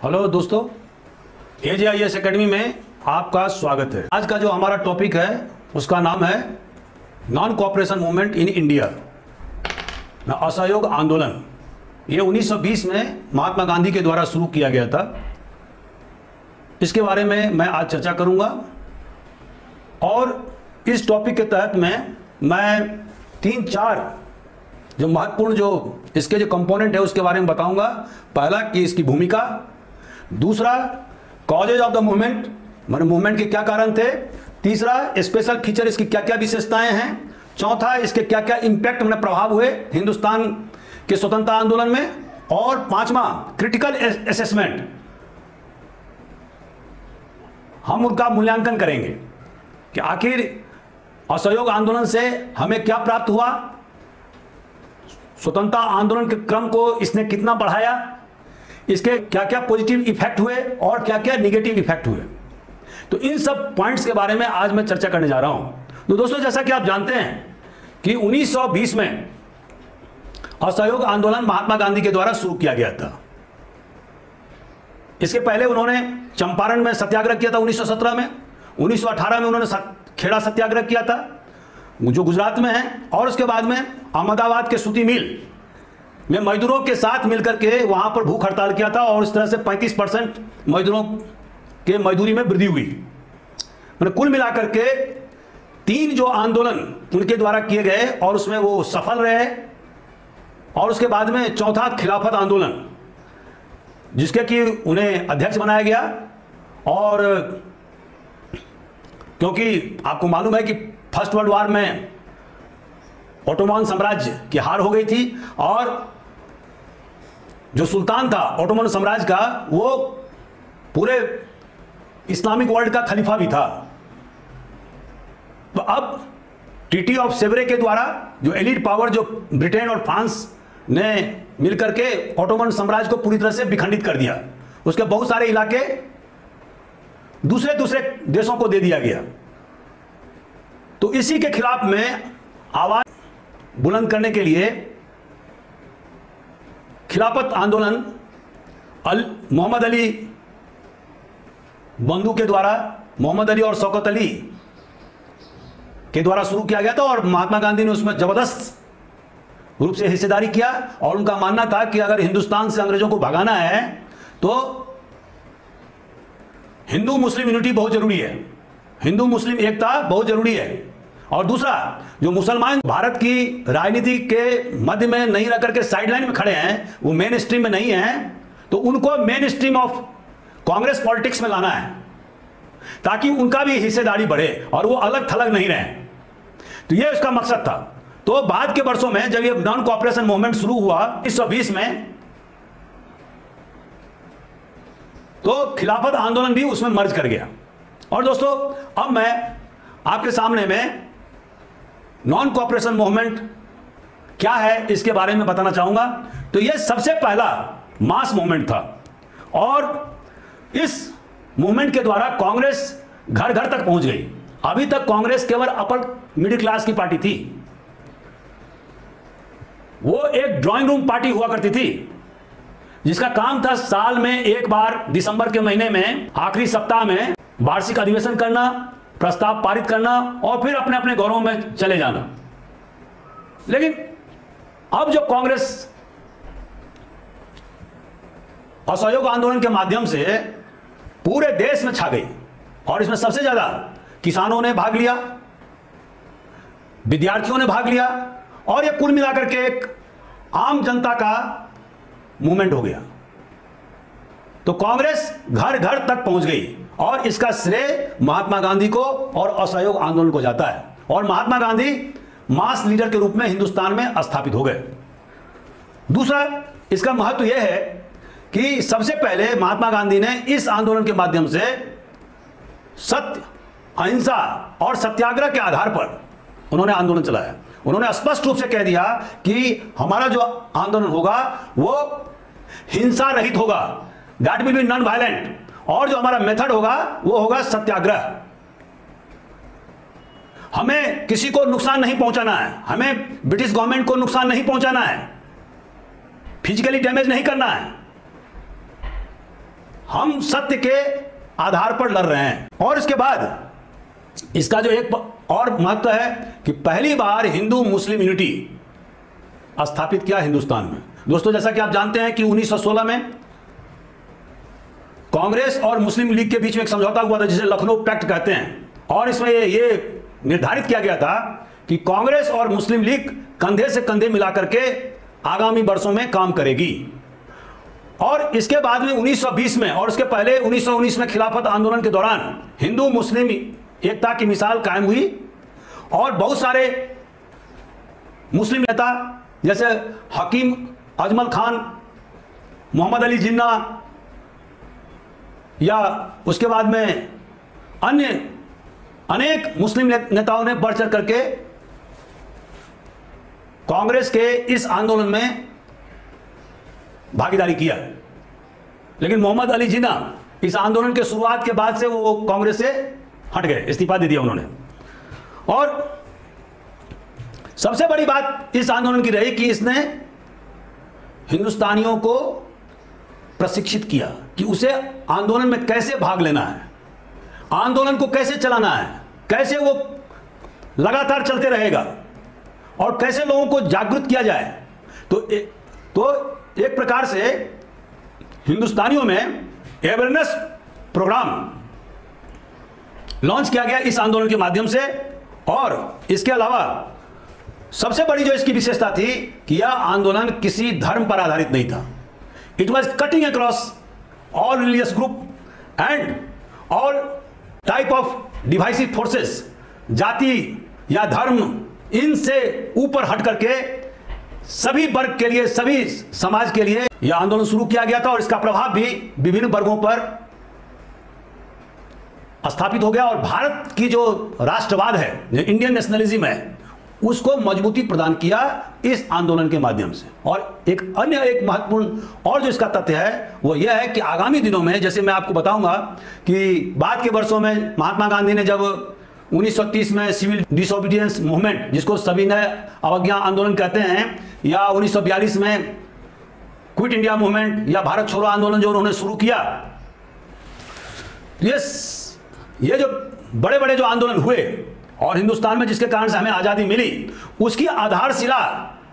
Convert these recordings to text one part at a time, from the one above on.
Hello दोस्तों, AJIS academy में आपका स्वागत है। आज का जो हमारा टॉपिक है उसका नाम है non cooperation movement in India, असहयोग आंदोलन। ये 1920 में महात्मा गांधी के द्वारा शुरू किया गया था। इसके बारे में मैं आज चर्चा करूंगा और इस टॉपिक के तहत मैं 3-4 जो महत्वपूर्ण जो इसके जो कंपोनेंट है उसके बारे में बताऊंगा। पहला कि इसकी भूमिका, दूसरा कॉजेज ऑफ द मूवमेंट, माने मूवमेंट के क्या कारण थे, तीसरा स्पेशल फीचर इसकी क्या क्या विशेषताएं हैं, चौथा इसके क्या क्या इंपैक्ट मैंने प्रभाव हुए हिंदुस्तान के स्वतंत्रता आंदोलन में, और पांचवा क्रिटिकल असेसमेंट, हम उनका मूल्यांकन करेंगे कि आखिर असहयोग आंदोलन से हमें क्या प्राप्त हुआ, स्वतंत्रता आंदोलन के क्रम को इसने कितना बढ़ाया, इसके क्या क्या पॉजिटिव इफेक्ट हुए और क्या क्या निगेटिव इफेक्ट हुए। तो इन सब पॉइंट्स के बारे में आज मैं चर्चा करने जा रहा हूं। तो दोस्तों, जैसा कि आप जानते हैं कि 1920 में असहयोग आंदोलन महात्मा गांधी के द्वारा शुरू किया गया था। इसके पहले उन्होंने चंपारण में सत्याग्रह किया था 1917 में, 1918 में उन्होंने खेड़ा सत्याग्रह किया था जो गुजरात में है, और उसके बाद में अहमदाबाद के सूती मिल में मजदूरों के साथ मिलकर के वहां पर भूख हड़ताल किया था और इस तरह से 35% मजदूरों के मजदूरी में वृद्धि हुई। मतलब कुल मिलाकर के 3 जो आंदोलन उनके द्वारा किए गए और उसमें वो सफल रहे। और उसके बाद में चौथा खिलाफत आंदोलन, जिसके कि उन्हें अध्यक्ष बनाया गया। और क्योंकि आपको मालूम है कि फर्स्ट वर्ल्ड वॉर में ओटोमन साम्राज्य की हार हो गई थी और जो सुल्तान था ओटोमन साम्राज्य का, वो पूरे इस्लामिक वर्ल्ड का खलीफा भी था। तो अब ट्रीटी ऑफ सेवरे के द्वारा जो एलिट पावर जो ब्रिटेन और फ्रांस ने मिलकर के ओटोमन साम्राज्य को पूरी तरह से विखंडित कर दिया। उसके बहुत सारे इलाके दूसरे देशों को दे दिया गया। तो इसी के खिलाफ में आवाज बुलंद करने के लिए खिलाफत आंदोलन मोहम्मद अली बंधु के द्वारा, मोहम्मद अली और शौकत अली के द्वारा शुरू किया गया था। और महात्मा गांधी ने उसमें जबरदस्त रूप से हिस्सेदारी किया और उनका मानना था कि अगर हिंदुस्तान से अंग्रेजों को भगाना है तो हिंदू मुस्लिम यूनिटी बहुत जरूरी है, हिंदू मुस्लिम एकता बहुत जरूरी है। और दूसरा, जो मुसलमान भारत की राजनीति के मध्य में नहीं रह करके साइडलाइन में खड़े हैं, वो मेन स्ट्रीम में नहीं हैं, तो उनको main stream of Congress politics में लाना है ताकि उनका भी हिस्सेदारी बढ़े और वो अलग थलग नहीं रहे। तो ये उसका मकसद था। तो बाद के वर्षों में जब ये नॉन कोऑपरेशन मूवमेंट शुरू हुआ 1920 में, तो खिलाफत आंदोलन भी उसमें मर्ज कर गया। और दोस्तों, अब मैं आपके सामने में नॉन कोऑपरेशन मूवमेंट क्या है इसके बारे में बताना चाहूंगा। तो यह सबसे पहला मास मूवमेंट था और इस मूवमेंट के द्वारा कांग्रेस घर घर तक पहुंच गई। अभी तक कांग्रेस केवल अपर मिडिल क्लास की पार्टी थी, वो एक ड्राइंग रूम पार्टी हुआ करती थी जिसका काम था साल में एक बार दिसंबर के महीने में आखिरी सप्ताह में वार्षिक अधिवेशन करना, प्रस्ताव पारित करना और फिर अपने अपने घरों में चले जाना। लेकिन अब जो कांग्रेस असहयोग आंदोलन के माध्यम से पूरे देश में छा गई और इसमें सबसे ज्यादा किसानों ने भाग लिया, विद्यार्थियों ने भाग लिया और यह कुल मिलाकर के एक आम जनता का मूवमेंट हो गया। तो कांग्रेस घर घर तक पहुंच गई और इसका श्रेय महात्मा गांधी को और असहयोग आंदोलन को जाता है। और महात्मा गांधी मास लीडर के रूप में हिंदुस्तान में स्थापित हो गए। दूसरा, इसका महत्व यह है कि सबसे पहले महात्मा गांधी ने इस आंदोलन के माध्यम से सत्य, अहिंसा और सत्याग्रह के आधार पर उन्होंने आंदोलन चलाया। उन्होंने स्पष्ट रूप से कह दिया कि हमारा जो आंदोलन होगा वो हिंसा रहित होगा, that will be non violent, और जो हमारा मेथड होगा वो होगा सत्याग्रह। हमें किसी को नुकसान नहीं पहुंचाना है, हमें ब्रिटिश गवर्नमेंट को नुकसान नहीं पहुंचाना है, फिजिकली डैमेज नहीं करना है। हम सत्य के आधार पर लड़ रहे हैं। और इसके बाद इसका जो एक और महत्व है कि पहली बार हिंदू मुस्लिम यूनिटी स्थापित किया हिंदुस्तान में। दोस्तों, जैसा कि आप जानते हैं कि 1916 में कांग्रेस और मुस्लिम लीग के बीच में एक समझौता हुआ था जिसे लखनऊ पैक्ट कहते हैं, और इसमें ये निर्धारित किया गया था कि कांग्रेस और मुस्लिम लीग कंधे से कंधे मिलाकर के आगामी वर्षों में काम करेगी। और इसके बाद में 1920 में और उसके पहले 1919 में खिलाफत आंदोलन के दौरान हिंदू मुस्लिम एकता की मिसाल कायम हुई और बहुत सारे मुस्लिम नेता जैसे हकीम अजमल खान, मोहम्मद अली जिन्ना या उसके बाद में अन्य अनेक मुस्लिम नेताओं ने बढ़ चढ़ करके कांग्रेस के इस आंदोलन में भागीदारी किया। लेकिन मोहम्मद अली जिन्ना इस आंदोलन के शुरुआत के बाद से वो कांग्रेस से हट गए, इस्तीफा दे दिया उन्होंने। और सबसे बड़ी बात इस आंदोलन की रही कि इसने हिंदुस्तानियों को प्रशिक्षित किया कि उसे आंदोलन में कैसे भाग लेना है, आंदोलन को कैसे चलाना है, कैसे वो लगातार चलते रहेगा और कैसे लोगों को जागरूक किया जाए। तो एक प्रकार से हिंदुस्तानियों में अवेयरनेस प्रोग्राम लॉन्च किया गया इस आंदोलन के माध्यम से। और इसके अलावा सबसे बड़ी जो इसकी विशेषता थी कि यह आंदोलन किसी धर्म पर आधारित नहीं था। It was cutting across all religious group and all type of divisive forces. जाति या धर्म इनसे ऊपर हट करके सभी वर्ग के लिए, सभी समाज के लिए यह आंदोलन शुरू किया गया था और इसका प्रभाव भी विभिन्न वर्गों पर स्थापित हो गया। और भारत की जो राष्ट्रवाद है, जो इंडियन नेशनलिज्म है, उसको मजबूती प्रदान किया इस आंदोलन के माध्यम से। और एक महत्वपूर्ण और जो इसका तथ्य है वो यह है कि आगामी दिनों में, जैसे मैं आपको बताऊंगा कि बाद के वर्षों में महात्मा गांधी ने जब 1930 में सिविल डिसोबीडियंस मूवमेंट, जिसको सभी ने अवज्ञा आंदोलन कहते हैं, या 1942 में क्विट इंडिया मूवमेंट या भारत छोड़ो आंदोलन जो उन्होंने शुरू किया, ये जो बड़े बड़े जो आंदोलन हुए और हिंदुस्तान में जिसके कारण से हमें आज़ादी मिली, उसकी आधारशिला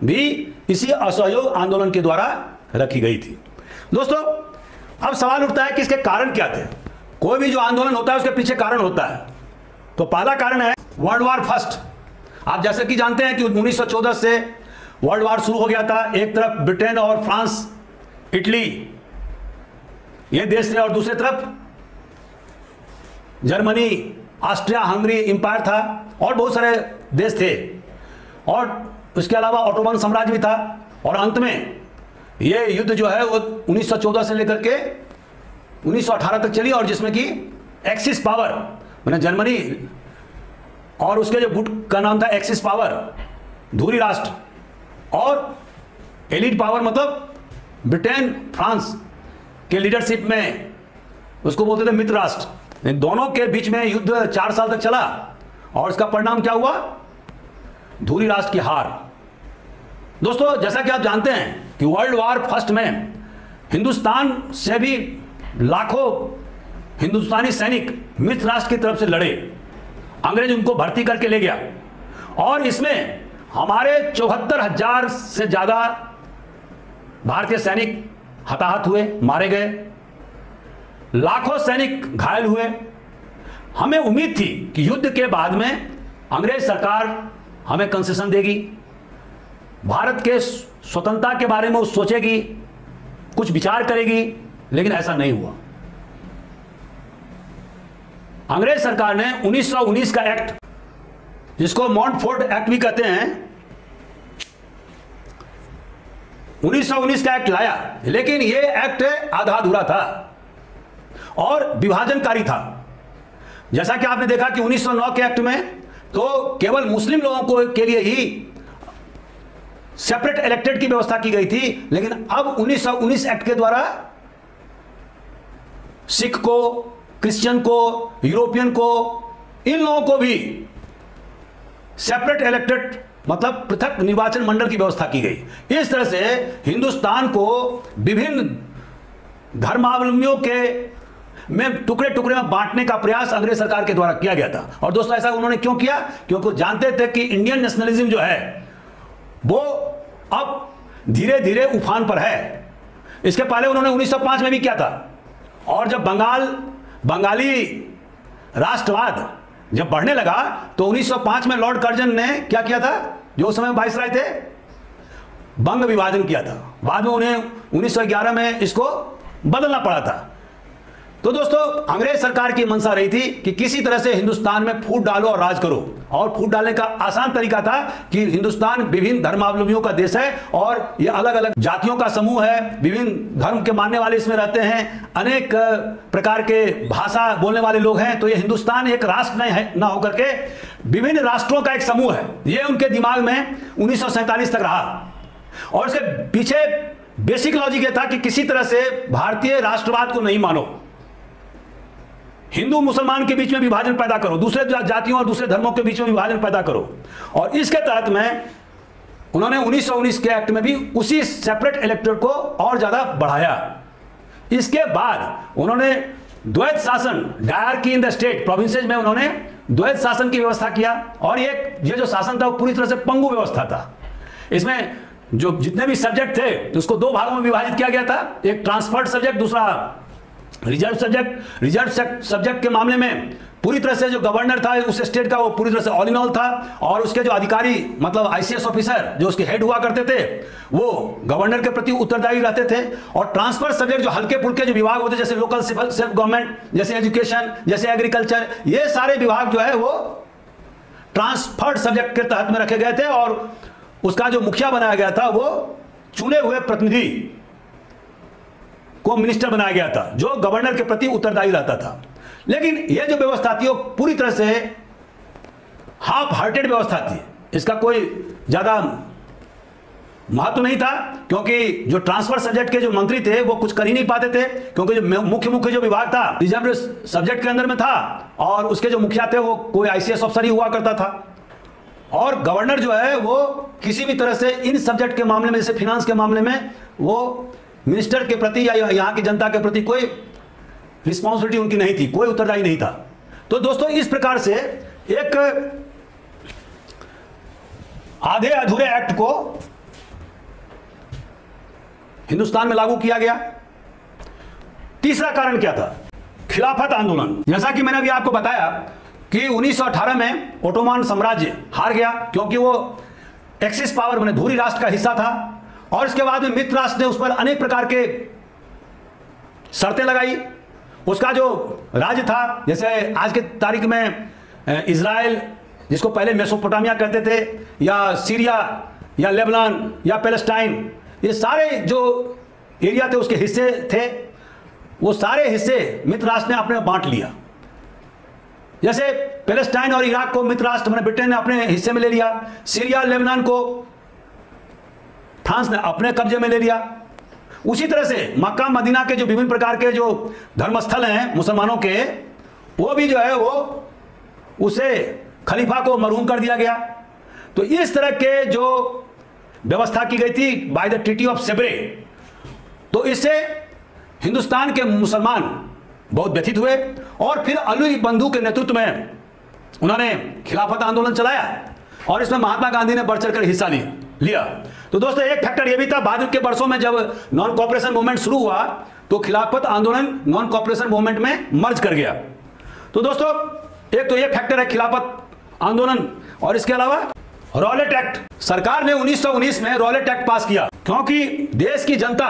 भी इसी असहयोग आंदोलन के द्वारा रखी गई थी। दोस्तों, अब सवाल उठता है कि इसके कारण क्या थे। कोई भी जो आंदोलन होता है उसके पीछे कारण होता है। तो पहला कारण है वर्ल्ड वार फर्स्ट। आप जैसे कि जानते हैं कि 1914 से वर्ल्ड वार शुरू हो गया था। एक तरफ ब्रिटेन और फ्रांस, इटली ये देश थे और दूसरी तरफ जर्मनी, ऑस्ट्रिया हंगरी इंपायर था और बहुत सारे देश थे। और उसके अलावा ऑटोमन साम्राज्य भी था। और अंत में ये युद्ध जो है वो 1914 से लेकर के 1918 तक चली, और जिसमें कि एक्सिस पावर मैंने जर्मनी और उसके जो गुट का नाम था एक्सिस पावर, धुरी राष्ट्र, और एलिट पावर मतलब ब्रिटेन फ्रांस के लीडरशिप में उसको बोलते थे मित्र राष्ट्र। इन दोनों के बीच में युद्ध 4 साल तक चला और इसका परिणाम क्या हुआ? धुरी राष्ट्र की हार। दोस्तों, जैसा कि आप जानते हैं कि वर्ल्ड वार फर्स्ट में हिंदुस्तान से भी लाखों हिंदुस्तानी सैनिक मित्र राष्ट्र की तरफ से लड़े। अंग्रेज उनको भर्ती करके ले गया और इसमें हमारे 74,000 से ज्यादा भारतीय सैनिक हताहत हुए, मारे गए, लाखों सैनिक घायल हुए। हमें उम्मीद थी कि युद्ध के बाद में अंग्रेज सरकार हमें कंसेशन देगी, भारत के स्वतंत्रता के बारे में वो सोचेगी, कुछ विचार करेगी, लेकिन ऐसा नहीं हुआ। अंग्रेज सरकार ने 1919 का एक्ट, जिसको मॉन्टफोर्ट एक्ट भी कहते हैं, 1919 का एक्ट लाया, लेकिन यह एक्ट आधा अधूरा था और विभाजनकारी था। जैसा कि आपने देखा कि 1909 के एक्ट में तो केवल मुस्लिम लोगों को के लिए ही सेपरेट इलेक्टेड की व्यवस्था की गई थी, लेकिन अब 1919 एक्ट के द्वारा सिख को, क्रिश्चियन को, यूरोपियन को, इन लोगों को भी सेपरेट इलेक्टेड मतलब पृथक निर्वाचन मंडल की व्यवस्था की गई। इस तरह से हिंदुस्तान को विभिन्न धर्मावलंबियों के में टुकड़े टुकड़े में बांटने का प्रयास अंग्रेज सरकार के द्वारा किया गया था। और दोस्तों ऐसा उन्होंने क्यों किया? क्योंकि जानते थे कि इंडियन नेशनलिज्म जो है वो अब धीरे धीरे उफान पर है। इसके पहले उन्होंने 1905 में भी किया था। और जब बंगाली राष्ट्रवाद जब बढ़ने लगा तो 1905 में लॉर्ड कर्जन ने क्या किया था, जो उस समय वाइसराय थे, बंग विभाजन किया था। बाद में उन्हें 1911 में इसको बदलना पड़ा था। तो दोस्तों अंग्रेज सरकार की मंशा रही थी कि किसी तरह से हिंदुस्तान में फूट डालो और राज करो। और फूट डालने का आसान तरीका था कि हिंदुस्तान विभिन्न धर्मावलंबियों का देश है और ये अलग अलग जातियों का समूह है, विभिन्न धर्म के मानने वाले इसमें रहते हैं, अनेक प्रकार के भाषा बोलने वाले लोग हैं। तो ये हिंदुस्तान एक राष्ट्र नहीं है ना होकर के विभिन्न राष्ट्रों का एक समूह है। ये उनके दिमाग में 1947 तक रहा। और उसके पीछे बेसिक लॉजिक यह था कि किसी तरह से भारतीय राष्ट्रवाद को नहीं मानो, हिंदू मुसलमान के बीच में विभाजन पैदा करो, दूसरे जातियों और दूसरे धर्मों के बीच में विभाजन पैदा करो। और इसके तहत में उन्होंने 1919 के एक्ट में भी उसी सेपरेट इलेक्टोरेट को और ज्यादा बढ़ाया। इसके बाद उन्होंने द्वैत शासन, dyarchy in the state, provinces में उन्होंने द्वैत शासन की व्यवस्था किया। और ये जो शासन था वो पूरी तरह से पंगु व्यवस्था था। इसमें जो जितने भी सब्जेक्ट थे उसको दो भागों में विभाजित किया गया था, एक ट्रांसफर्ड सब्जेक्ट, दूसरा रिजर्व सब्जेक्ट। रिजर्व सब्जेक्ट के मामले में पूरी तरह से जो गवर्नर था उस स्टेट का वो पूरी तरह से ऑल इन ऑल था। और उसके जो अधिकारी मतलब आईसीएस ऑफिसर जो उसके हेड हुआ करते थे वो गवर्नर के प्रति उत्तरदायी रहते थे। और ट्रांसफर सब्जेक्ट जो हल्के फुल्के जो विभाग होते जैसे लोकल सेल्फ गवर्नमेंट, जैसे एजुकेशन, जैसे एग्रीकल्चर, ये सारे विभाग जो है वो ट्रांसफर्ड सब्जेक्ट के तहत में रखे गए थे। और उसका जो मुखिया बनाया गया था वो चुने हुए प्रतिनिधि को मिनिस्टर बनाया गया था जो गवर्नर के प्रति उत्तरदायी रहता था। लेकिन यह जो व्यवस्था थी वो पूरी तरह से हाफ हार्टेड व्यवस्था थी। इसका कोई ज्यादा महत्व नहीं था क्योंकि जो ट्रांसफर सब्जेक्ट के जो मंत्री थे वो कुछ कर ही नहीं पाते थे, क्योंकि जो मुख्य जो विभाग था रिजर्व सब्जेक्ट के अंदर में था और उसके जो मुखिया थे वो कोई आईसीएस अफसर ही हुआ करता था। और गवर्नर जो है वो किसी भी तरह से इन सब्जेक्ट के मामले में, जैसे फिनांस के मामले में, वो मिनिस्टर के प्रति या यहाँ की जनता के प्रति कोई रिस्पॉन्सिबिलिटी उनकी नहीं थी, कोई उत्तरदायी नहीं था। तो दोस्तों इस प्रकार से एक आधे अधूरे एक्ट को हिंदुस्तान में लागू किया गया। तीसरा कारण क्या था? खिलाफत आंदोलन। जैसा कि मैंने अभी आपको बताया कि 1918 में ओटोमान साम्राज्य हार गया क्योंकि वो एक्सिस पावर माने धुरी राष्ट्र का हिस्सा था। और इसके बाद में मित्र राष्ट्र ने उस पर अनेक प्रकार के शर्तें लगाई। उसका जो राज्य था, जैसे आज के तारीख में इजराइल, जिसको पहले मेसोपोटामिया कहते थे, या सीरिया या लेबनान या पैलेस्टाइन, ये सारे जो एरिया थे उसके हिस्से थे। वो सारे हिस्से मित्र राष्ट्र ने अपने बांट लिया। जैसे पैलेस्टाइन और इराक को मित्र राष्ट्र मैंने ब्रिटेन ने अपने हिस्से में ले लिया, सीरिया लेबनान को फ्रांस ने अपने कब्जे में ले लिया। उसी तरह से मक्का मदीना के जो विभिन्न प्रकार के जो धर्मस्थल हैं मुसलमानों के, वो भी जो है वो उसे खलीफा को मरहूम कर दिया गया। तो इस तरह के जो व्यवस्था की गई थी बाय द ट्रीटी ऑफ सेब्रे, तो इससे हिंदुस्तान के मुसलमान बहुत व्यथित हुए। और फिर अली बंधु के नेतृत्व में उन्होंने खिलाफत आंदोलन चलाया और इसमें महात्मा गांधी ने बढ़ चढ़कर हिस्सा लिया। तो दोस्तों एक फैक्टर यह भी था, बाद के वर्षों में जब नॉन कॉपरेशन मूवमेंट शुरू हुआ तो खिलाफत आंदोलन नॉन कॉपरेशन मूवमेंट में मर्ज कर गया। तो दोस्तों एक तो यह फैक्टर है खिलाफत आंदोलन। और इसके अलावा रॉलेट एक्ट, सरकार ने 1919 में रॉलेट एक्ट पास किया क्योंकि देश की जनता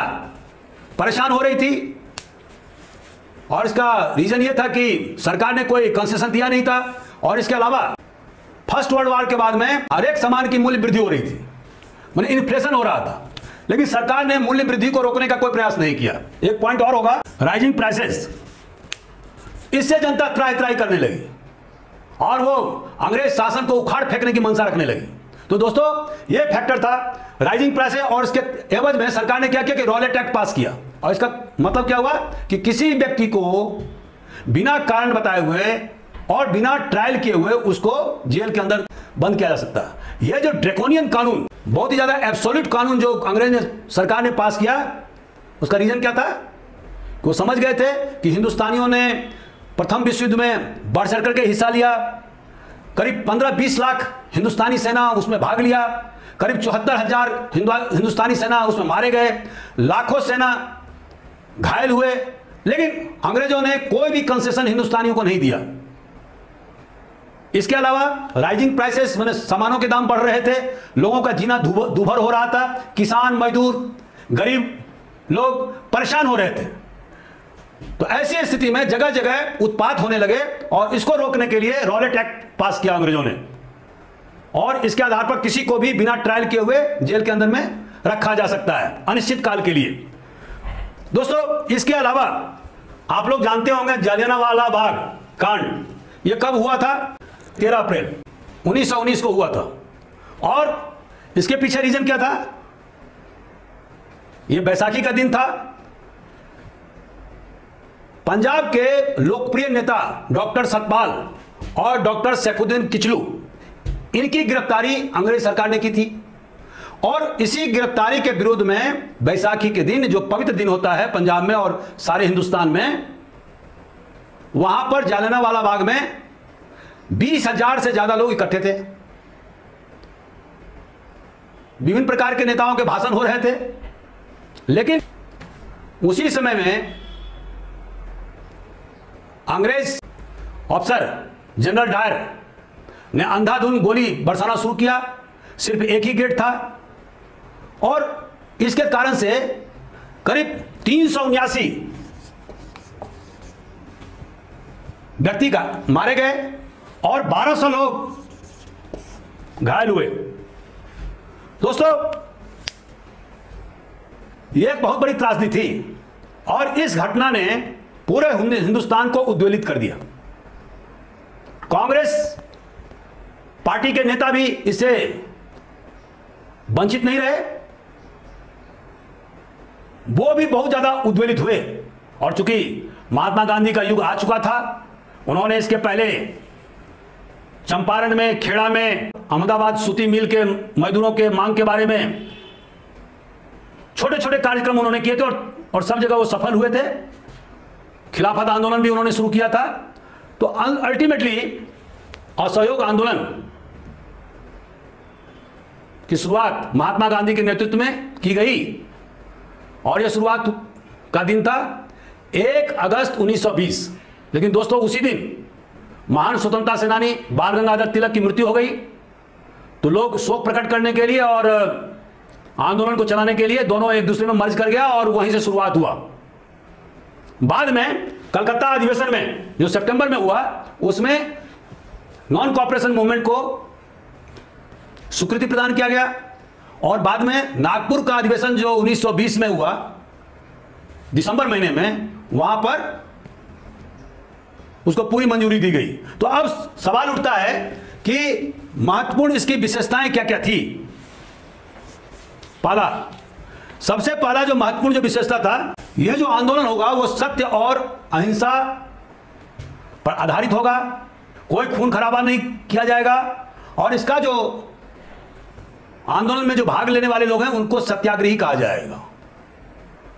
परेशान हो रही थी। और इसका रीजन यह था कि सरकार ने कोई कंसेशन दिया नहीं था। और इसके अलावा फर्स्ट वर्ल्ड वॉर के बाद में हर एक सामान की मूल्य वृद्धि हो रही थी, माने इन्फ्लेशन हो रहा था। लेकिन सरकार ने मूल्य वृद्धि को रोकने का कोई प्रयास नहीं किया। एक पॉइंट और होगा, राइजिंग प्राइसेस। इससे जनता त्राही त्राही करने लगी और वो अंग्रेज शासन को उखाड़ फेंकने की मंशा रखने लगी। तो दोस्तों ये फैक्टर था राइजिंग प्राइसेस। और इसके एवज में सरकार ने क्या किया कि रॉलेट एक्ट पास किया। और इसका मतलब क्या हुआ कि किसी व्यक्ति को बिना कारण बताए हुए और बिना ट्रायल किए हुए उसको जेल के अंदर बंद किया जा सकता है। यह जो ड्रैकोनियन कानून, बहुत ही ज्यादा एब्सोल्यूट कानून जो अंग्रेज ने सरकार ने पास किया, उसका रीजन क्या था वो समझ गए थे कि हिंदुस्तानियों ने प्रथम विश्व युद्ध में बढ़ चढ़ करके हिस्सा लिया। करीब 15-20 लाख हिंदुस्तानी सेना उसमें भाग लिया। करीब 74,000 हिंदुस्तानी सेना उसमें मारे गए, लाखों सेना घायल हुए। लेकिन अंग्रेजों ने कोई भी कंसेशन हिंदुस्तानियों को नहीं दिया। इसके अलावा राइजिंग प्राइसेस, माने सामानों के दाम बढ़ रहे थे, लोगों का जीना दूभर हो रहा था, किसान, मजदूर, गरीब लोग परेशान हो रहे थे। तो ऐसी स्थिति में जगह जगह उत्पात होने लगे और इसको रोकने के लिए रॉलेट एक्ट पास किया अंग्रेजों ने, और इसके आधार पर किसी को भी बिना ट्रायल किए हुए जेल के अंदर में रखा जा सकता है अनिश्चित काल के लिए। दोस्तों, इसके अलावा आप लोग जानते होंगे जालियांवाला बाग कांड, यह कब हुआ था? 13 अप्रैल 1919 को हुआ था। और इसके पीछे रीजन क्या था? यह बैसाखी का दिन था। पंजाब के लोकप्रिय नेता डॉक्टर सतपाल और डॉक्टर सैफुद्दीन किचलू, इनकी गिरफ्तारी अंग्रेज सरकार ने की थी। और इसी गिरफ्तारी के विरोध में बैसाखी के दिन, जो पवित्र दिन होता है पंजाब में और सारे हिंदुस्तान में, वहां पर जालियांवाला बाग में 20,000 से ज्यादा लोग इकट्ठे थे। विभिन्न प्रकार के नेताओं के भाषण हो रहे थे। लेकिन उसी समय में अंग्रेज अफसर जनरल डायर ने अंधाधुंध गोली बरसाना शुरू किया। सिर्फ एक ही गेट था और इसके कारण से करीब 379 व्यक्ति का मारे गए और 1200 लोग घायल हुए। दोस्तों, यह एक बहुत बड़ी त्रासदी थी और इस घटना ने पूरे हिंदुस्तान को उद्वेलित कर दिया। कांग्रेस पार्टी के नेता भी इससे वंचित नहीं रहे, वो भी बहुत ज्यादा उद्वेलित हुए। और चूंकि महात्मा गांधी का युग आ चुका था, उन्होंने इसके पहले चंपारण में, खेड़ा में, अहमदाबाद सूती मिल के मजदूरों के मांग के बारे में छोटे छोटे कार्यक्रम उन्होंने किए थे और सब जगह वो सफल हुए थे। खिलाफत आंदोलन भी उन्होंने शुरू किया था। तो अल्टीमेटली असहयोग आंदोलन की शुरुआत महात्मा गांधी के नेतृत्व में की गई और यह शुरुआत का दिन था 1 अगस्त 1920। लेकिन दोस्तों, उसी दिन महान स्वतंत्रता सेनानी बाल गंगाधर तिलक की मृत्यु हो गई। तो लोग शोक प्रकट करने के लिए और आंदोलन को चलाने के लिए दोनों एक दूसरे में मर्ज कर गया और वहीं से शुरुआत हुआ। बाद में कलकत्ता अधिवेशन में, जो सितंबर में हुआ, उसमें नॉन कॉपरेशन मूवमेंट को स्वीकृति प्रदान किया गया। और बाद में नागपुर का अधिवेशन जो 1920 में हुआ दिसंबर महीने में, वहां पर उसको पूरी मंजूरी दी गई। तो अब सवाल उठता है कि महत्वपूर्ण इसकी विशेषताएं क्या क्या थी। सबसे पहला जो महत्वपूर्ण जो विशेषता था, यह जो आंदोलन होगा वो सत्य और अहिंसा पर आधारित होगा। कोई खून खराबा नहीं किया जाएगा और इसका जो आंदोलन में जो भाग लेने वाले लोग हैं उनको सत्याग्रही कहा जाएगा,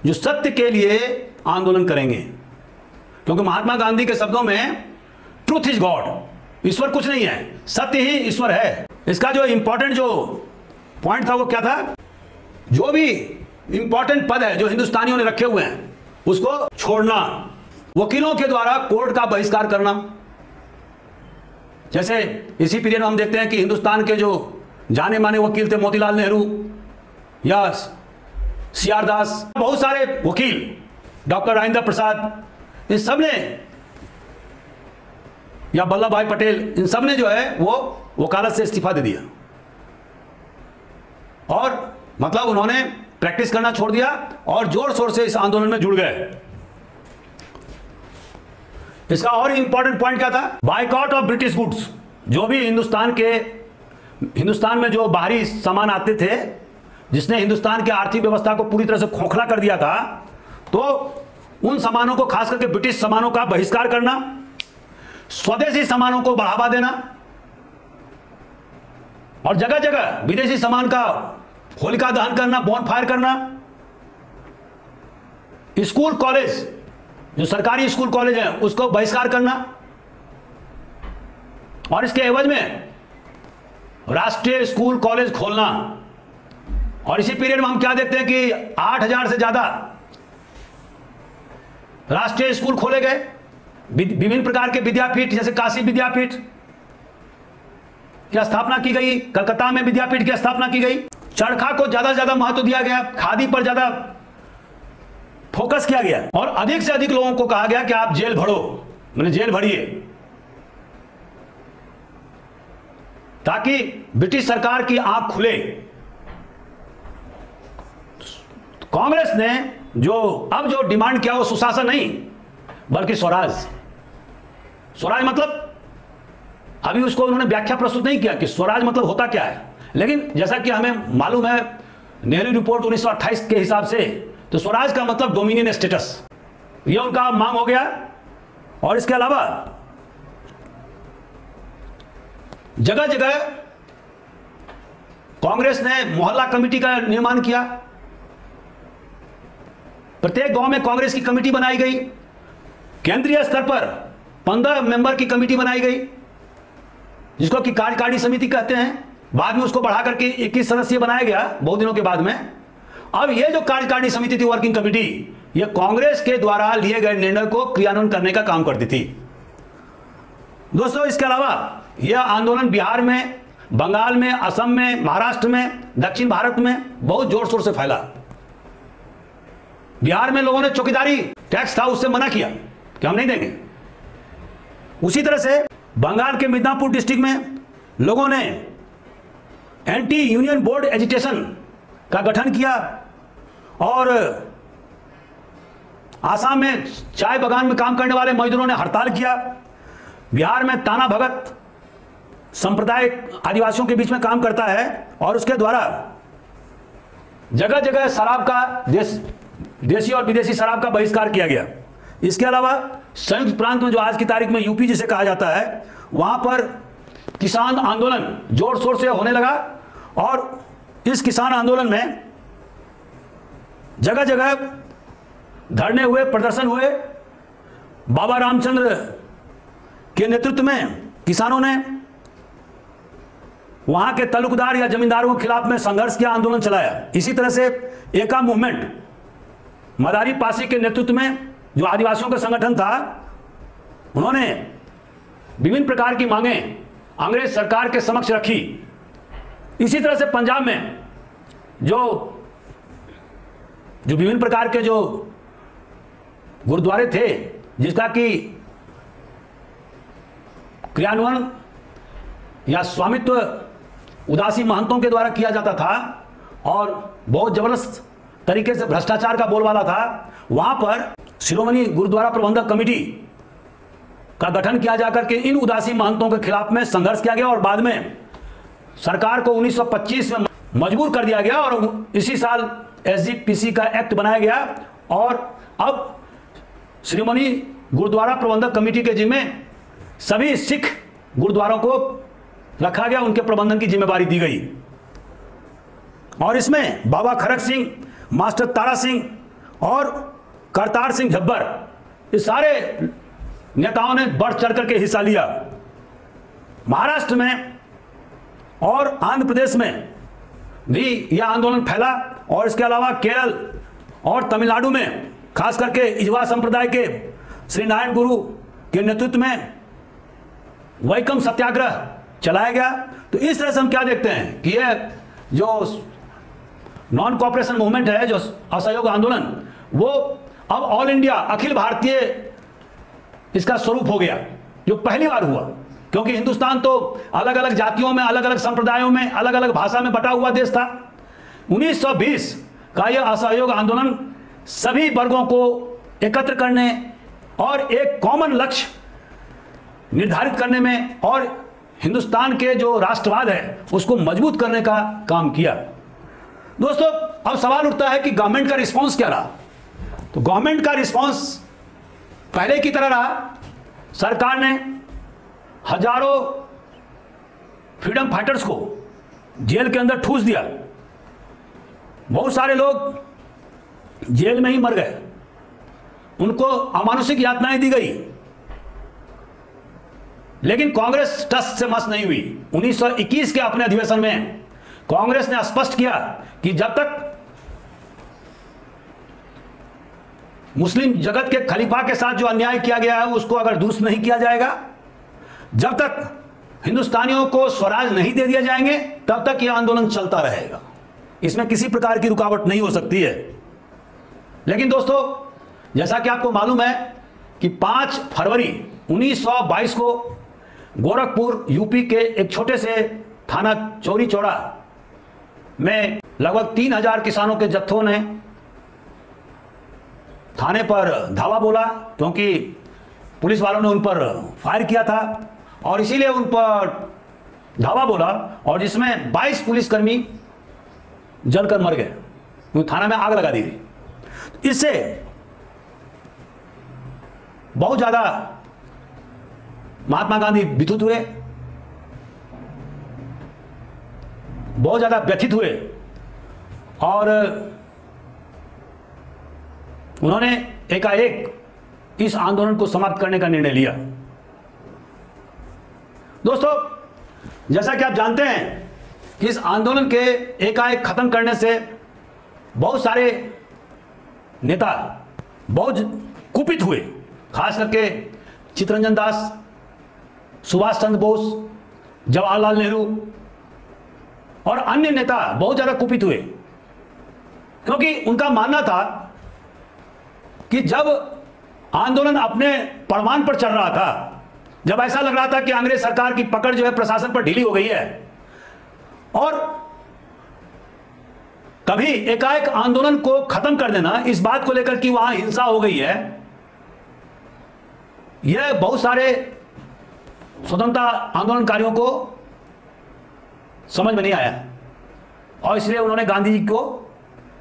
जो सत्य के लिए आंदोलन करेंगे। क्योंकि महात्मा गांधी के शब्दों में ट्रूथ इज गॉड, ईश्वर कुछ नहीं है, सत्य ही ईश्वर है। इसका जो इंपॉर्टेंट जो पॉइंट था वो क्या था? जो भी इंपॉर्टेंट पद है जो हिंदुस्तानियों ने रखे हुए हैं उसको छोड़ना, वकीलों के द्वारा कोर्ट का बहिष्कार करना। जैसे इसी पीरियड में हम देखते हैं कि हिंदुस्तान के जो जाने माने वकील थे, मोतीलाल नेहरू या सीआर दास, बहुत सारे वकील, डॉक्टर राजेंद्र प्रसाद, इन सब ने, या वल्लभ भाई पटेल, इन सब ने जो है वो वकालत से इस्तीफा दे दिया और मतलब उन्होंने प्रैक्टिस करना छोड़ दिया और जोर शोर से इस आंदोलन में जुड़ गए। इसका और इंपॉर्टेंट पॉइंट क्या था? Boycott of British goods. जो भी हिंदुस्तान में जो बाहरी सामान आते थे, जिसने हिंदुस्तान की आर्थिक व्यवस्था को पूरी तरह से खोखला कर दिया था, तो उन सामानों को, खास करके ब्रिटिश सामानों का बहिष्कार करना, स्वदेशी सामानों को बढ़ावा देना और जगह जगह विदेशी सामान का होलिका दहन करना, बॉनफायर करना। स्कूल, कॉलेज जो सरकारी स्कूल कॉलेज हैं उसको बहिष्कार करना, और इसके एवज में राष्ट्रीय स्कूल कॉलेज खोलना। और इसी पीरियड में हम क्या देखते हैं कि 8,000 से ज्यादा राष्ट्रीय स्कूल खोले गए, विभिन्न प्रकार के विद्यापीठ जैसे काशी विद्यापीठ की स्थापना की गई, कलकत्ता में विद्यापीठ की स्थापना की गई। चरखा को ज्यादा से ज्यादा महत्व दिया गया, खादी पर ज्यादा फोकस किया गया, और अधिक से अधिक लोगों को कहा गया कि आप जेल भरो, मैंने जेल भरिए, ताकि ब्रिटिश सरकार की आंख खुले। कांग्रेस ने जो डिमांड किया वो सुशासन नहीं बल्कि स्वराज। स्वराज मतलब अभी उसको उन्होंने व्याख्या प्रस्तुत नहीं किया कि स्वराज मतलब होता क्या है, लेकिन जैसा कि हमें मालूम है नेहरू रिपोर्ट 1928 के हिसाब से, तो स्वराज का मतलब डोमिनियन स्टेटस, यह उनका मांग हो गया। और इसके अलावा जगह जगह कांग्रेस ने मोहल्ला कमेटी का निर्माण किया, प्रत्येक गांव में कांग्रेस की कमेटी बनाई गई, केंद्रीय स्तर पर 15 मेंबर की कमेटी बनाई गई जिसको कि कार्यकारिणी समिति कहते हैं। बाद में उसको बढ़ा करके 21 सदस्यीय बनाया गया बहुत दिनों के बाद में। अब यह जो कार्यकारिणी समिति थी, वर्किंग कमेटी, यह कांग्रेस के द्वारा लिए गए निर्णय को क्रियान्वयन करने का काम करती थी। दोस्तों, इसके अलावा यह आंदोलन बिहार में, बंगाल में, असम में, महाराष्ट्र में, दक्षिण भारत में बहुत जोर शोर से फैला। बिहार में लोगों ने चौकीदारी टैक्स था उससे मना किया कि हम नहीं देंगे। उसी तरह से बंगाल के मिदनापुर डिस्ट्रिक्ट में लोगों ने एंटी यूनियन बोर्ड एजिटेशन का गठन किया, और आसाम में चाय बागान में काम करने वाले मजदूरों ने हड़ताल किया। बिहार में ताना भगत संप्रदाय आदिवासियों के बीच में काम करता है, और उसके द्वारा जगह जगह शराब का, देशी और विदेशी शराब का बहिष्कार किया गया। इसके अलावा संयुक्त प्रांत में, जो आज की तारीख में यूपी जिसे कहा जाता है, वहां पर किसान आंदोलन जोर शोर से होने लगा, और इस किसान आंदोलन में जगह जगह धरने हुए, प्रदर्शन हुए। बाबा रामचंद्र के नेतृत्व में किसानों ने वहां के तालुकदार या जमींदारों के खिलाफ में संघर्ष किया, आंदोलन चलाया। इसी तरह से एका मूवमेंट मदारी पासी के नेतृत्व में जो आदिवासियों का संगठन था, उन्होंने विभिन्न प्रकार की मांगें अंग्रेज सरकार के समक्ष रखी। इसी तरह से पंजाब में जो विभिन्न प्रकार के जो गुरुद्वारे थे, जिसका कि क्रियान्वयन या स्वामित्व उदासी महंतों के द्वारा किया जाता था और बहुत जबरदस्त तरीके से भ्रष्टाचार का बोलबाला था, वहां पर शिरोमणि गुरुद्वारा प्रबंधक कमेटी का गठन किया जाकर के इन उदासी महंतों के खिलाफ में संघर्ष किया गया, और बाद में सरकार को 1925 में मजबूर कर दिया गया, और इसी साल एसजीपीसी का एक्ट बनाया गया, और अब शिरोमणि गुरुद्वारा प्रबंधक कमेटी के जिम्मे सभी सिख गुरुद्वारों को रखा गया, उनके प्रबंधन की जिम्मेदारी दी गई। और इसमें बाबा खड़क सिंह, मास्टर तारा सिंह और करतार सिंह झब्बर, इस सारे नेताओं ने बढ़ चढ़ करके हिस्सा लिया। महाराष्ट्र में और आंध्र प्रदेश में भी यह आंदोलन फैला, और इसके अलावा केरल और तमिलनाडु में खास करके इजवा संप्रदाय के श्री नारायण गुरु के नेतृत्व में वैकम सत्याग्रह चलाया गया। तो इस तरह से हम क्या देखते हैं कि यह जो नॉन कोऑपरेशन मूवमेंट है, जो असहयोग आंदोलन, वो अब ऑल इंडिया, अखिल भारतीय इसका स्वरूप हो गया, जो पहली बार हुआ, क्योंकि हिंदुस्तान तो अलग अलग जातियों में, अलग अलग संप्रदायों में, अलग अलग भाषा में बटा हुआ देश था। 1920 का यह असहयोग आंदोलन सभी वर्गों को एकत्र करने और एक कॉमन लक्ष्य निर्धारित करने में और हिंदुस्तान के जो राष्ट्रवाद है उसको मजबूत करने का काम किया। दोस्तों, अब सवाल उठता है कि गवर्नमेंट का रिस्पांस क्या रहा। तो गवर्नमेंट का रिस्पांस पहले की तरह रहा। सरकार ने हजारों फ्रीडम फाइटर्स को जेल के अंदर ठूस दिया, बहुत सारे लोग जेल में ही मर गए, उनको अमानुषिक यातनाएं दी गई, लेकिन कांग्रेस टस से मस नहीं हुई। 1921 के अपने अधिवेशन में कांग्रेस ने स्पष्ट किया कि जब तक मुस्लिम जगत के खलीफा के साथ जो अन्याय किया गया है उसको अगर दुरुस्त नहीं किया जाएगा, जब तक हिंदुस्तानियों को स्वराज नहीं दे दिए जाएंगे, तब तक यह आंदोलन चलता रहेगा। इसमें किसी प्रकार की रुकावट नहीं हो सकती है। लेकिन दोस्तों, जैसा कि आपको मालूम है कि 5 फरवरी 1922 को गोरखपुर यूपी के एक छोटे से थाना चौरी चौड़ा में लगभग 3000 किसानों के जत्थों ने थाने पर धावा बोला, क्योंकि पुलिस वालों ने उन पर फायर किया था और इसीलिए उन पर धावा बोला, और जिसमें 22 पुलिसकर्मी जलकर मर गए, क्योंकि थाना में आग लगा दी गई। इससे बहुत ज्यादा महात्मा गांधी विद्युत हुए, बहुत ज्यादा व्यथित हुए और उन्होंने एकाएक इस आंदोलन को समाप्त करने का निर्णय लिया। दोस्तों, जैसा कि आप जानते हैं कि इस आंदोलन के एकाएक खत्म करने से बहुत सारे नेता बहुत कुपित हुए, खास करके चित्तरंजन दास, सुभाष चंद्र बोस, जवाहरलाल नेहरू और अन्य नेता बहुत ज्यादा कुपित हुए, क्योंकि उनका मानना था कि जब आंदोलन अपने परवान पर चल रहा था, जब ऐसा लग रहा था कि अंग्रेज सरकार की पकड़ जो है प्रशासन पर ढीली हो गई है और कभी एकाएक आंदोलन को खत्म कर देना, इस बात को लेकर कि वहां हिंसा हो गई है, यह बहुत सारे स्वतंत्रता आंदोलनकारियों को समझ में नहीं आया और इसलिए उन्होंने गांधी जी को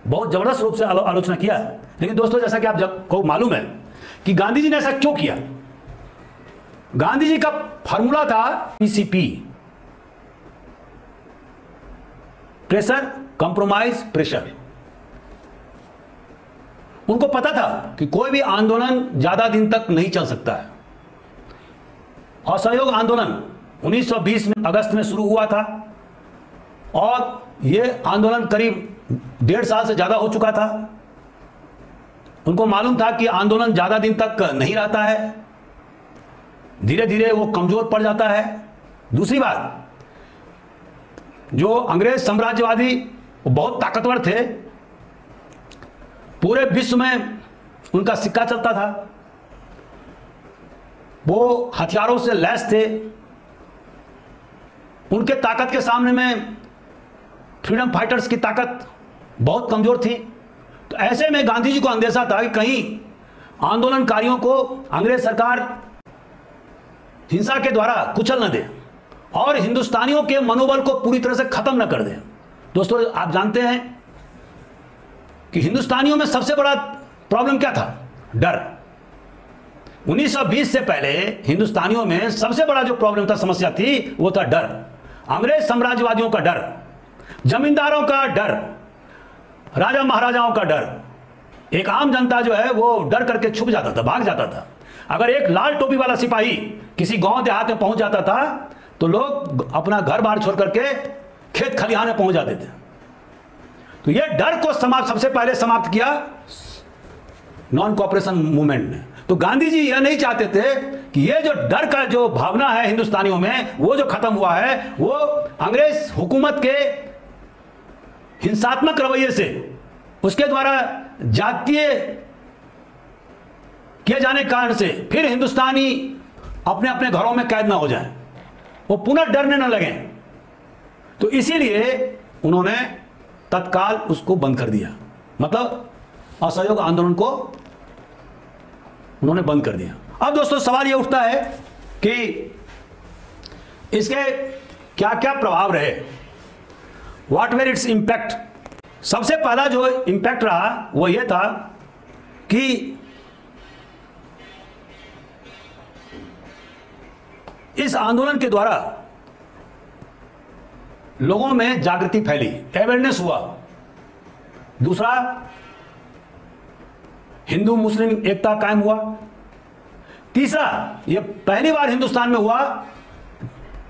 बहुत जबरदस्त रूप से आलोचना किया। लेकिन दोस्तों, जैसा कि आप को मालूम है कि गांधी जी ने ऐसा क्यों किया। गांधी जी का फॉर्मूला था पीसीपी, प्रेशर, कंप्रोमाइज, प्रेशर। उनको पता था कि कोई भी आंदोलन ज्यादा दिन तक नहीं चल सकता है। असहयोग आंदोलन 1920 में अगस्त में शुरू हुआ था और यह आंदोलन करीब 1.5 साल से ज्यादा हो चुका था। उनको मालूम था कि आंदोलन ज्यादा दिन तक नहीं रहता है, धीरे धीरे वो कमजोर पड़ जाता है। दूसरी बात, जो अंग्रेज साम्राज्यवादी वो बहुत ताकतवर थे, पूरे विश्व में उनका सिक्का चलता था, वो हथियारों से लैस थे, उनके ताकत के सामने में फ्रीडम फाइटर्स की ताकत बहुत कमजोर थी। तो ऐसे में गांधी जी को अंदेशा था कि कहीं आंदोलनकारियों को अंग्रेज सरकार हिंसा के द्वारा कुचल न दे और हिंदुस्तानियों के मनोबल को पूरी तरह से खत्म न कर दे। दोस्तों, आप जानते हैं कि हिंदुस्तानियों में सबसे बड़ा प्रॉब्लम क्या था? डर। 1920 से पहले हिंदुस्तानियों में सबसे बड़ा जो प्रॉब्लम था, समस्या थी, वो था डर। अंग्रेज साम्राज्यवादियों का डर, जमींदारों का डर, राजा महाराजाओं का डर। एक आम जनता जो है वो डर करके छुप जाता था, भाग जाता था। अगर एक लाल टोपी वाला सिपाही किसी गांव देहात में पहुंच जाता था तो लोग अपना घर बार छोड़ करके खेत खलिहान में पहुंच जाते थे। तो यह डर को सबसे पहले समाप्त किया नॉन कॉपरेशन मूवमेंट ने। तो गांधी जी यह नहीं चाहते थे कि यह जो डर का जो भावना है हिंदुस्तानियों में, वो जो खत्म हुआ है, वो अंग्रेज हुकूमत के हिंसात्मक रवैये से, उसके द्वारा जातीय किए जाने के कारण से फिर हिंदुस्तानी अपने अपने घरों में कैद ना हो जाएं, वो पुनः डरने न लगे। तो इसीलिए उन्होंने तत्काल उसको बंद कर दिया, मतलब असहयोग आंदोलन को उन्होंने बंद कर दिया। अब दोस्तों, सवाल यह उठता है कि इसके क्या क्या प्रभाव रहे, व्हाट वेर इट्स इंपैक्ट। सबसे पहला जो इंपैक्ट रहा वो ये था कि इस आंदोलन के द्वारा लोगों में जागृति फैली, अवेयरनेस हुआ। दूसरा, हिंदू मुस्लिम एकता कायम हुआ। तीसरा, यह पहली बार हिंदुस्तान में हुआ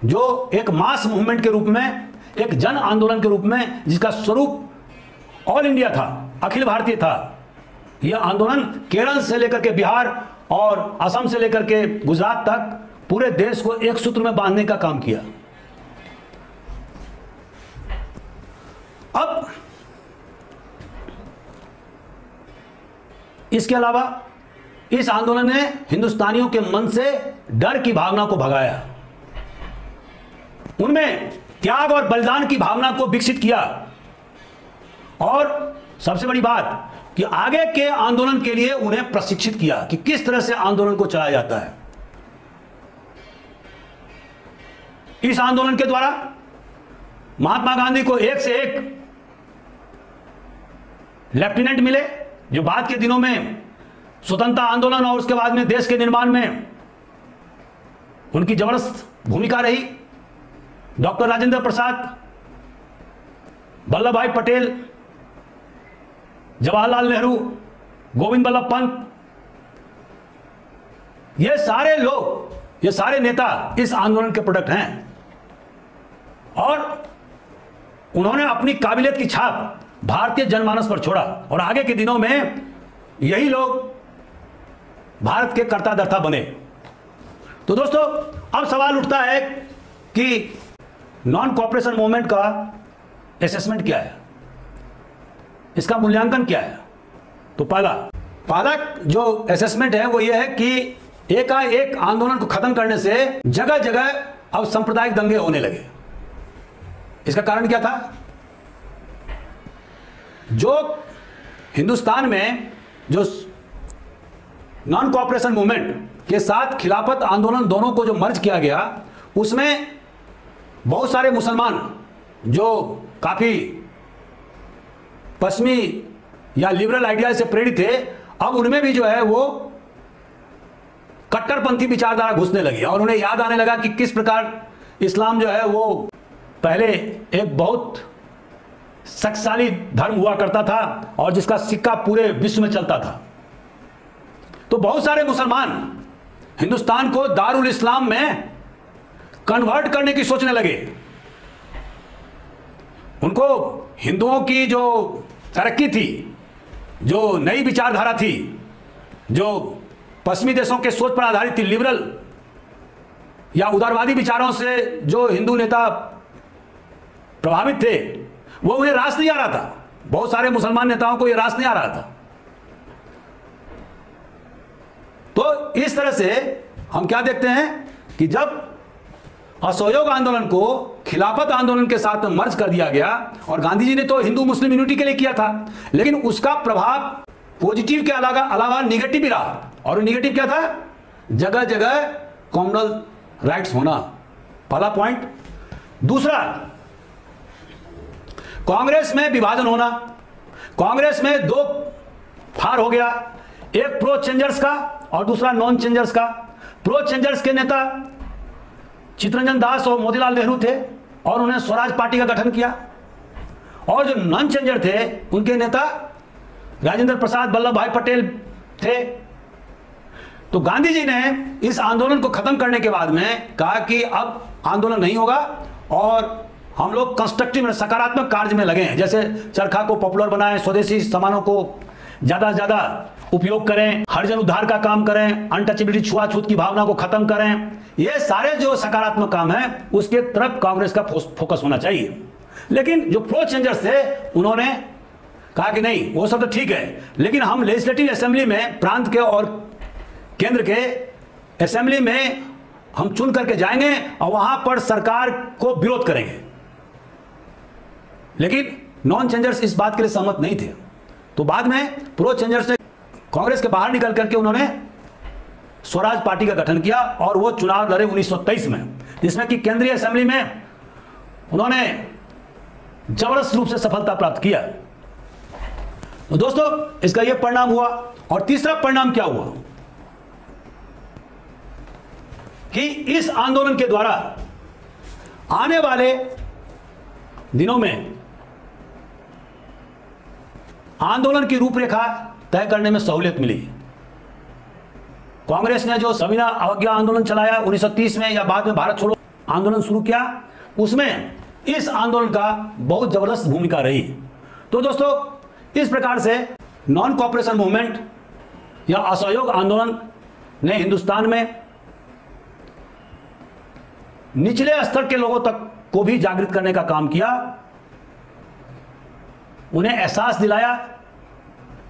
जो एक मास मूवमेंट के रूप में, एक जन आंदोलन के रूप में, जिसका स्वरूप ऑल इंडिया था, अखिल भारतीय था। यह आंदोलन केरल से लेकर के बिहार और असम से लेकर के गुजरात तक पूरे देश को एक सूत्र में बांधने का काम किया। अब इसके अलावा इस आंदोलन ने हिंदुस्तानियों के मन से डर की भावना को भगाया, उनमें त्याग और बलिदान की भावना को विकसित किया, और सबसे बड़ी बात कि आगे के आंदोलन के लिए उन्हें प्रशिक्षित किया कि किस तरह से आंदोलन को चलाया जाता है। इस आंदोलन के द्वारा महात्मा गांधी को एक से एक लेफ्टिनेंट मिले, जो बाद के दिनों में स्वतंत्रता आंदोलन और उसके बाद में देश के निर्माण में उनकी जबरदस्त भूमिका रही। डॉक्टर राजेंद्र प्रसाद, वल्लभ भाई पटेल, जवाहरलाल नेहरू, गोविंद बल्लभ पंत, ये सारे लोग, ये सारे नेता इस आंदोलन के प्रोडक्ट हैं, और उन्होंने अपनी काबिलियत की छाप भारतीय जनमानस पर छोड़ा, और आगे के दिनों में यही लोग भारत के कर्ता धर्ता बने। तो दोस्तों, अब सवाल उठता है कि नॉन कॉपरेशन मूवमेंट का असेसमेंट क्या है, इसका मूल्यांकन क्या है। तो पहला जो असेसमेंट है वो ये है कि एकाएक आंदोलन को खत्म करने से जगह जगह अब सांप्रदायिक दंगे होने लगे। इसका कारण क्या था? जो हिंदुस्तान में जो नॉन कॉपरेशन मूवमेंट के साथ खिलाफत आंदोलन दोनों को जो मर्ज किया गया, उसमें बहुत सारे मुसलमान जो काफी पश्चिमी या लिबरल आइडिया से प्रेरित थे, अब उनमें भी जो है वो कट्टरपंथी विचारधारा घुसने लगी, और उन्हें याद आने लगा कि किस प्रकार इस्लाम जो है वो पहले एक बहुत शक्तिशाली धर्म हुआ करता था और जिसका सिक्का पूरे विश्व में चलता था। तो बहुत सारे मुसलमान हिंदुस्तान को दारुल इस्लाम में कन्वर्ट करने की सोचने लगे। उनको हिंदुओं की जो तरक्की थी, जो नई विचारधारा थी, जो पश्चिमी देशों के सोच पर आधारित थी, लिबरल या उदारवादी विचारों से जो हिंदू नेता प्रभावित थे, वो उन्हें रास नहीं आ रहा था। बहुत सारे मुसलमान नेताओं को यह रास नहीं आ रहा था। तो इस तरह से हम क्या देखते हैं कि जब असहयोग आंदोलन को खिलाफत आंदोलन के साथ मर्ज कर दिया गया, और गांधी जी ने तो हिंदू मुस्लिम यूनिटी के लिए किया था, लेकिन उसका प्रभाव पॉजिटिव के अलावा निगेटिव भी रहा। और निगेटिव क्या था? जगह जगह कॉमनल राइट्स होना, पहला पॉइंट। दूसरा, कांग्रेस में विभाजन होना। कांग्रेस में दो फार हो गया, एक प्रो चेंजर्स का और दूसरा नॉन चेंजर्स का। प्रो चेंजर्स के नेता चित्तरंजन दास और मोतीलाल नेहरू थे, और उन्होंने स्वराज पार्टी का गठन किया। और जो नॉन चेंजर थे, उनके नेता राजेंद्र प्रसाद, वल्लभ भाई पटेल थे। तो गांधी जी ने इस आंदोलन को खत्म करने के बाद में कहा कि अब आंदोलन नहीं होगा, और हम लोग कंस्ट्रक्टिव सकारात्मक कार्य में लगे हैं, जैसे चरखा को पॉपुलर बनाएं, स्वदेशी सामानों को ज्यादा से ज्यादा उपयोग करें, हरिजन उद्धार का काम करें, अनटचेबिलिटी छुआछूत की भावना को खत्म करें। ये सारे जो सकारात्मक काम हैं उसके तरफ कांग्रेस का फोकस होना चाहिए। लेकिन जो प्रो चेंजर्स थे, उन्होंने कहा कि नहीं, वो सब तो ठीक है, लेकिन हम लेजिस्लेटिव असेंबली में प्रांत के और केंद्र के असेंबली में हम चुन करके जाएंगे और वहां पर सरकार को विरोध करेंगे। लेकिन नॉन चेंजर्स इस बात के लिए सहमत नहीं थे। तो बाद में प्रो चेंजर्स ने कांग्रेस के बाहर निकल करके उन्होंने स्वराज पार्टी का गठन किया, और वो चुनाव लड़े 1923 में, जिसमें कि केंद्रीय असेंबली में उन्होंने जबरदस्त रूप से सफलता प्राप्त किया। तो दोस्तों, इसका यह परिणाम हुआ। और तीसरा परिणाम क्या हुआ कि इस आंदोलन के द्वारा आने वाले दिनों में आंदोलन की रूपरेखा तय करने में सहूलियत मिली। कांग्रेस ने जो सविनय अवज्ञा आंदोलन चलाया 1930 में या बाद में भारत छोड़ो आंदोलन शुरू किया, उसमें इस आंदोलन का बहुत जबरदस्त भूमिका रही। तो दोस्तों, इस प्रकार से नॉन कॉपरेशन मूवमेंट या असहयोग आंदोलन ने हिंदुस्तान में निचले स्तर के लोगों तक को भी जागृत करने का काम किया। उन्हें एहसास दिलाया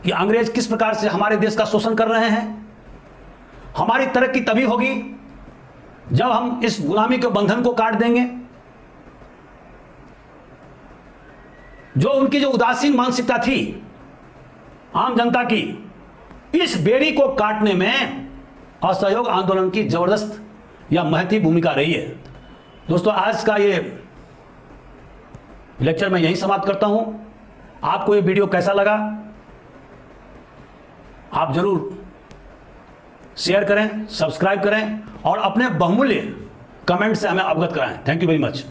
कि अंग्रेज किस प्रकार से हमारे देश का शोषण कर रहे हैं। हमारी तरक्की तभी होगी जब हम इस गुलामी के बंधन को काट देंगे। जो उनकी जो उदासीन मानसिकता थी आम जनता की, इस बेड़ी को काटने में असहयोग आंदोलन की जबरदस्त या महती भूमिका रही है। दोस्तों, आज का ये लेक्चर मैं यहीं समाप्त करता हूं। आपको ये वीडियो कैसा लगा आप जरूर शेयर करें, सब्सक्राइब करें और अपने बहुमूल्य कमेंट से हमें अवगत कराएं। Thank you very much.